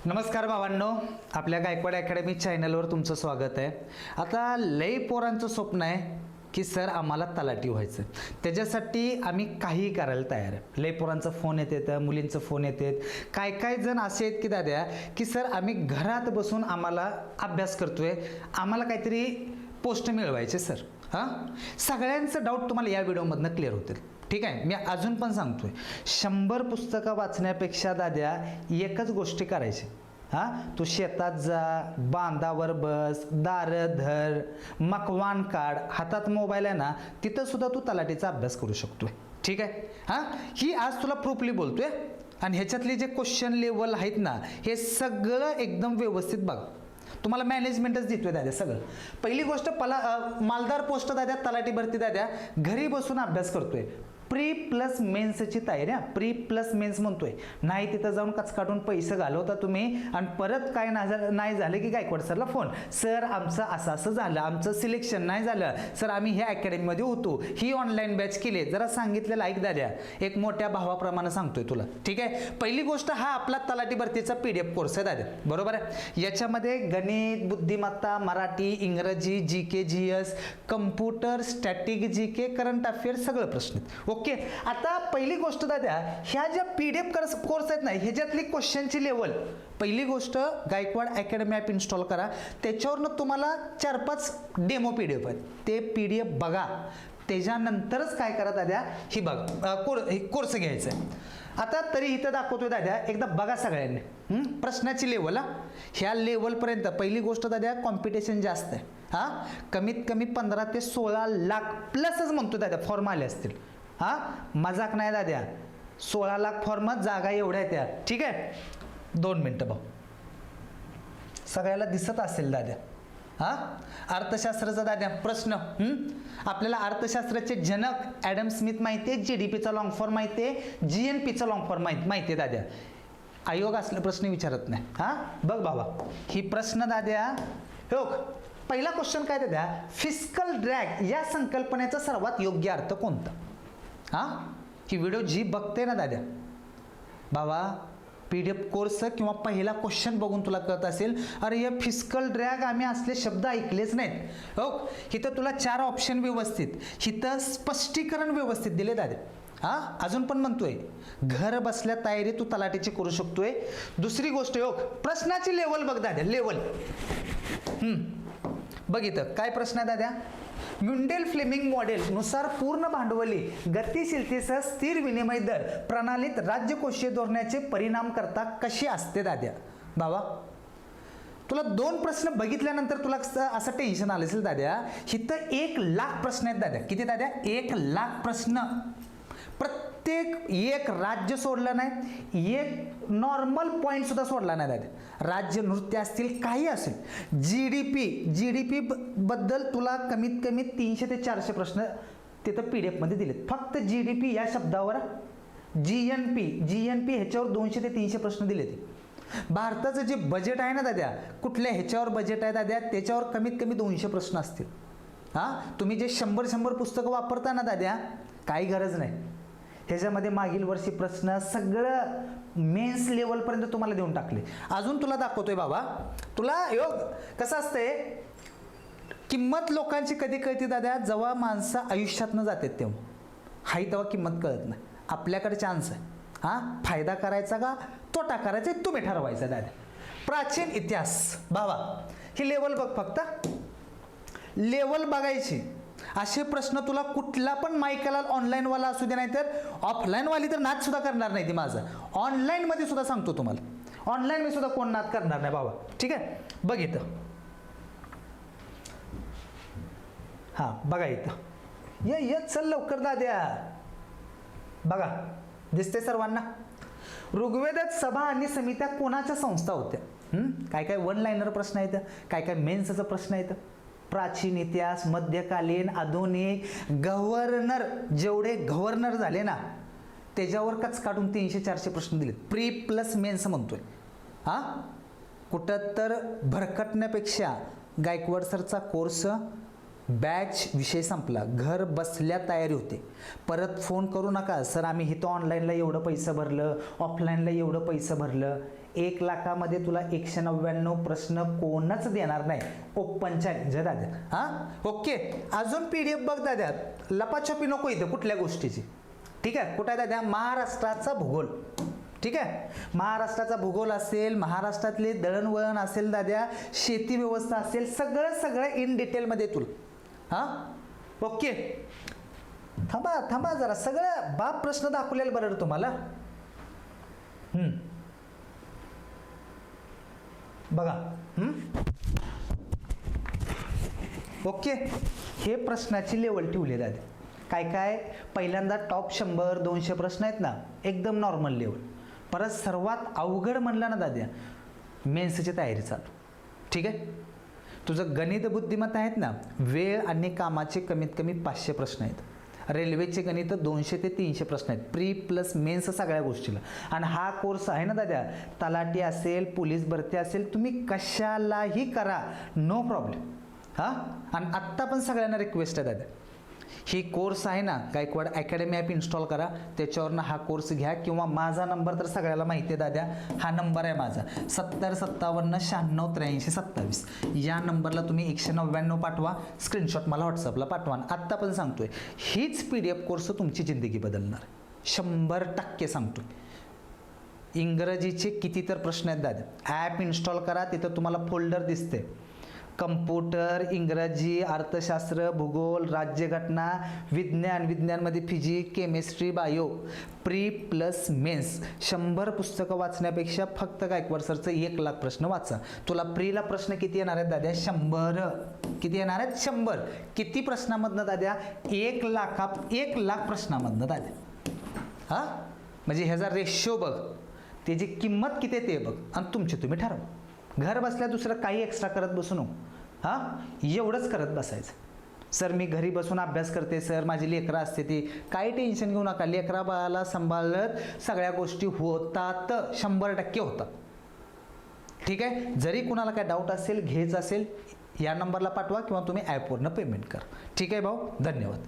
नमस्कार भावांनो, आपल्या गायकवाड अकॅडमी चॅनलवर तुमचं स्वागत आहे. आता लय पोरांचं स्वप्न आहे की सर आम्हाला तलाठी व्हायचं. त्याच्यासाठी आम्ही काहीही करायला तयार आहे. लय पोरांचा फोन येतात, मुलींचं फोन येतात. काय काय जण असे आहेत की दाद्या की सर आम्ही घरात बसून आम्हाला अभ्यास करतोय, आम्हाला काहीतरी पोस्ट मिळवायचे सर. हां, सगळ्यांचं डाऊट तुम्हाला या व्हिडिओमधनं क्लिअर होतील. ठीक आहे, मी अजून पण सांगतोय, 100 पुस्तकं वाचण्यापेक्षा दाद्या एकच गोष्टी करायची. हां, तू शेतात जा, बांधावर बस, दारं धर, मकवान काढ, हातात मोबाईल आहे ना, तिथं सुद्धा तू तलाठीचा अभ्यास करू शकतोय. ठीक आहे. हां, ही आज तुला प्रूफली बोलतोय आणि ह्याच्यातले जे क्वेश्चन लेवल आहेत ना, हे सगळं एकदम व्यवस्थित बघ. तुम्हाला मॅनेजमेंटच देतोय दाद्या सगळं. पहिली गोष्ट मालदार पोस्ट दाद्या, तलाठी भरती दाद्या, घरी बसून अभ्यास करतोय. प्री प्लस मेन्सची तयारी. प्री प्लस मेन्स म्हणतोय, नाही तिथं जाऊन कचकाटून पैसे घालवता तुम्ही आणि परत काय नाही झालं की गायकवाड सरला फोन, सर आमचं असं असं झालं, आमचं सिलेक्शन नाही झालं सर, आम्ही ह्या अकॅडमीमध्ये होतो, ही ऑनलाईन बॅच केली. जरा सांगितलेलं ऐक दाद्या, एक मोठ्या भावाप्रमाणे सांगतोय तुला. ठीक आहे. पहिली गोष्ट, हा आपला तलाठी भरतीचा PDF कोर्स आहे दाद्या, बरोबर आहे. याच्यामध्ये गणित, बुद्धिमत्ता, मराठी, इंग्रजी, GK GS, computer, static GK, current affairs, सगळं प्रश्न. ओके. आता पहिली गोष्ट दाद्या, ह्या ज्या PDF कोर्स आहेत ना, ह्याच्यातली क्वेश्चनची लेवल, पहिली गोष्ट गायकवाड अकॅडमी ॲप इन्स्टॉल करा. त्याच्यावरनं तुम्हाला 4-5 डेमो PDF आहेत, ते PDF बघा. त्याच्यानंतरच काय करा दाद्या, ही बघ कोर्स घ्यायचा आहे. आता तरी इथं दाखवतोय दाद्या, एकदा बघा सगळ्यांनी प्रश्नाची लेवल. ह्या लेवलपर्यंत पहिली गोष्ट दाद्या, कॉम्पिटिशन जास्त आहे. हां, कमीत कमी 15 ते 16 लाख प्लसच म्हणतो दाद्या फॉर्म आले असतील. हां, मजाक नाही दाद्या, 16 लाख फॉर्म, जागा एवढ्या त्या. ठीक आहे. 2 मिनटं भाऊ, सगळ्याला दिसत असेल दाद्या. हां, अर्थशास्त्राचा दाद्या प्रश्न. आपल्याला अर्थशास्त्राचे जनक ॲडम स्मिथ माहिती आहे, GDPचा लॉंग फॉर्म माहिती आहे, GNPचा लॉंग फॉर्म माहिती आहे दाद्या. आयोग असले प्रश्न विचारत नाही. हां, बघ बाबा, ही प्रश्न दाद्या हो. पहिला क्वेश्चन काय दाद्या, फिस्कल ड्रॅग या संकल्पनेचा सर्वात योग्य अर्थ कोणता? हां, ही व्हिडिओ जी बघते ना दाद्या बाबा, PDF कोर्स किंवा पहिला क्वेश्चन बघून तुला कळत असेल, अरे हे फिस्कल ड्रॅग आम्ही असले शब्द ऐकलेच नाहीत. हो, इथं तुला 4 ऑप्शन व्यवस्थित, इथं स्पष्टीकरण व्यवस्थित दिले दाद्या. हां, अजून पण म्हणतोय, घर बसल्या तयारी तू तलाठीची करू शकतोय. दुसरी गोष्ट, हो, प्रश्नाची लेवल बघ दाद्या, लेवल. बघ इथं काय प्रश्न आहे दाद्या, म्युंडेल फ्लेमिंग मॉडेल नुसार पूर्ण भांडवली गतिशीलतेसह स्थिर विनिमय दर प्रणालीत राज्यकोषीय धोरणाचे परिणाम करता कशी असते दाद्या. बाबा, तुला 2 प्रश्न बघितल्यानंतर तुला असं टेन्शन आलं असेल दाद्या, इथं 1 लाख प्रश्न आहेत दाद्या. किती दाद्या? 1 लाख प्रश्न. प्रत्येक एक राज्य सोडलं नाही, एक नॉर्मल पॉईंट सुद्धा सोडला नाही दाद्या. राज्य, नृत्य असतील, काही असेल, GDP बद्दल तुला कमीत कमी 300 ते 400 प्रश्न तिथं PDF मध्ये दिलेत. फक्त GDP या शब्दावर. GNP ह्याच्यावर 200 ते 300 प्रश्न दिलेत. भारताचं जे बजेट आहे ना दाद्या, कुठल्या ह्याच्यावर बजेट आहे दाद्या, त्याच्यावर कमीत कमी 200 प्रश्न असतील. हां, तुम्ही जे 100 पुस्तकं वापरता ना दाद्या, काही गरज नाही. ह्याच्यामध्ये मागील वर्षी प्रश्न सगळं मेन्स लेवलपर्यंत तुम्हाला देऊन टाकले. अजून तुला दाखवतोय बाबा, तुला योग कसं असतंय, किंमत लोकांची कधी कळते दाद्या, जेव्हा माणसं आयुष्यातनं जातात तेव्हा. हाय तेव्हा किंमत कळत नाही. आपल्याकडे चान्स आहे. हां, फायदा करायचा का तोटा करायचा तुम्ही ठरवायचा दाद्या. प्राचीन इतिहास बाबा, ही लेवल बघ, फक्त लेवल बघायची. असे प्रश्न तुला कुठला पण मायकाला ऑनलाईनवाला असू दे, नाही तर ऑफलाईनवाली तर नाद सुद्धा करणार नाही ती माझं. ऑनलाईनमध्ये सुद्धा सांगतो तुम्हाला, ऑनलाईन मी सुद्धा कोण नाद करणार नाही बाबा. ठीक आहे. बघ इथं, हां बघा इथं, ये चल लवकर दाद्या. बघा, दिसते सर्वांना. ऋग्वेदात सभा आणि समित्या कोणाच्या संस्था होत्या? काय काय 1 लाइनर प्रश्न आहेत, काय काय मेन्सचा प्रश्न आहेत. प्राचीन इतिहास, मध्यकालीन, आधुनिक, गव्हर्नर, जेवढे गव्हर्नर झाले ना त्याच्यावर कच काढून 300-400 प्रश्न दिलेत. प्री प्लस मेन्स म्हणतोय. हां, कुठं तर भरकटण्यापेक्षा गायकवाड सरचा कोर्स बॅच विषय संपला, घर बसल्या तयारी होते. परत फोन करू नका, सर आम्ही इथं ऑनलाईनला एवढं पैसे भरलं, ऑफलाईनला एवढं पैसे भरलं. 1 लाखामध्ये तुला 199 प्रश्न कोणच देणार नाही. ओपन चॅलेंज आहे दादा. हां ओके. अजून PDF बघ दादा, लपाछपी नको इथं कुठल्या गोष्टीची. ठीक आहे. कुठं आहे दादा? महाराष्ट्राचा भूगोल. ठीक आहे. महाराष्ट्राचा भूगोल असेल, महाराष्ट्रातले दळणवळण असेल दाद्या, शेती व्यवस्था असेल, सगळं इन डिटेलमध्ये तुला. हां ओके. थांबा जरा, सगळं बाप प्रश्न दाखवलेलं बरं तुम्हाला. बघा. ओके. हे प्रश्नाची लेवल ठेवली दादा. काय पहिल्यांदा टॉप 100-200 प्रश्न आहेत ना, एकदम नॉर्मल लेवल. परत सर्वात अवघड म्हणलं ना दाद्या, मेन्सची तयारी चालू. ठीक आहे. तुझं गणित बुद्धिमत्ता आहेत ना, वेळ आणि कामाचे कमीत कमी 500 प्रश्न आहेत. रेल्वेचे गणित 200 ते 300 प्रश्न आहेत, प्री प्लस मेन्स सगळ्या गोष्टीला. आणि हा कोर्स आहे ना दादा, तलाठी असेल, पोलीस भरती असेल, तुम्ही कशालाही करा, नो प्रॉब्लेम. हां. आणि आत्ता पण सगळ्यांना रिक्वेस्ट आहे दादा, ही कोर्स आहे ना गायकवाड अकॅडमी ॲप इन्स्टॉल करा, त्याच्यावरनं हा कोर्स घ्या. किंवा माझा नंबर तर सगळ्याला माहिती आहे दाद्या, हा नंबर आहे माझा 7057969327. या नंबरला तुम्ही 199 पाठवा, स्क्रीनशॉट मला व्हॉट्सअपला पाठवा. आत्ता पण सांगतोय, हीच PDF कोर्स तुमची जिंदगी बदलणार 100% सांगतोय. इंग्रजीचे किती तर प्रश्न आहेत दादा. ॲप इन्स्टॉल करा, तिथं तुम्हाला फोल्डर दिसते, कम्प्युटर, इंग्रजी, अर्थशास्त्र, भूगोल, राज्यघटना, विज्ञानमध्ये physics, chemistry, bio, pre plus mains. 100 पुस्तकं वाचण्यापेक्षा फक्त गायकवाड सरचं 1 लाख प्रश्न वाचा. तुला प्रीला प्रश्न किती येणार आहेत दाद्या? 100. किती येणार आहेत? 100. किती प्रश्नामधनं दाद्या? 1 लाख प्रश्नामधनं दाद्या. हां म्हणजे ह्याचा रेशो बघ, त्याची किंमत किती आहे ते बघ, आणि तुमची तुम्ही ठरवा. घर बसल्या दुसरं काही एक्स्ट्रा करत बसू नको. हां एवढंच करत बसायचं. सर मी घरी बसून अभ्यास करते, सर माझी लेकरं असते, ती काही टेन्शन घेऊ नका. लेकरा बाळाला सांभाळत सगळ्या गोष्टी होतात, 100% होतात. ठीक आहे. जरी कुणाला काय डाऊट असेल, घ्यायचं असेल, या नंबरला पाठवा किंवा तुम्ही ॲपवरनं पेमेंट करा. ठीक आहे भाऊ, धन्यवाद.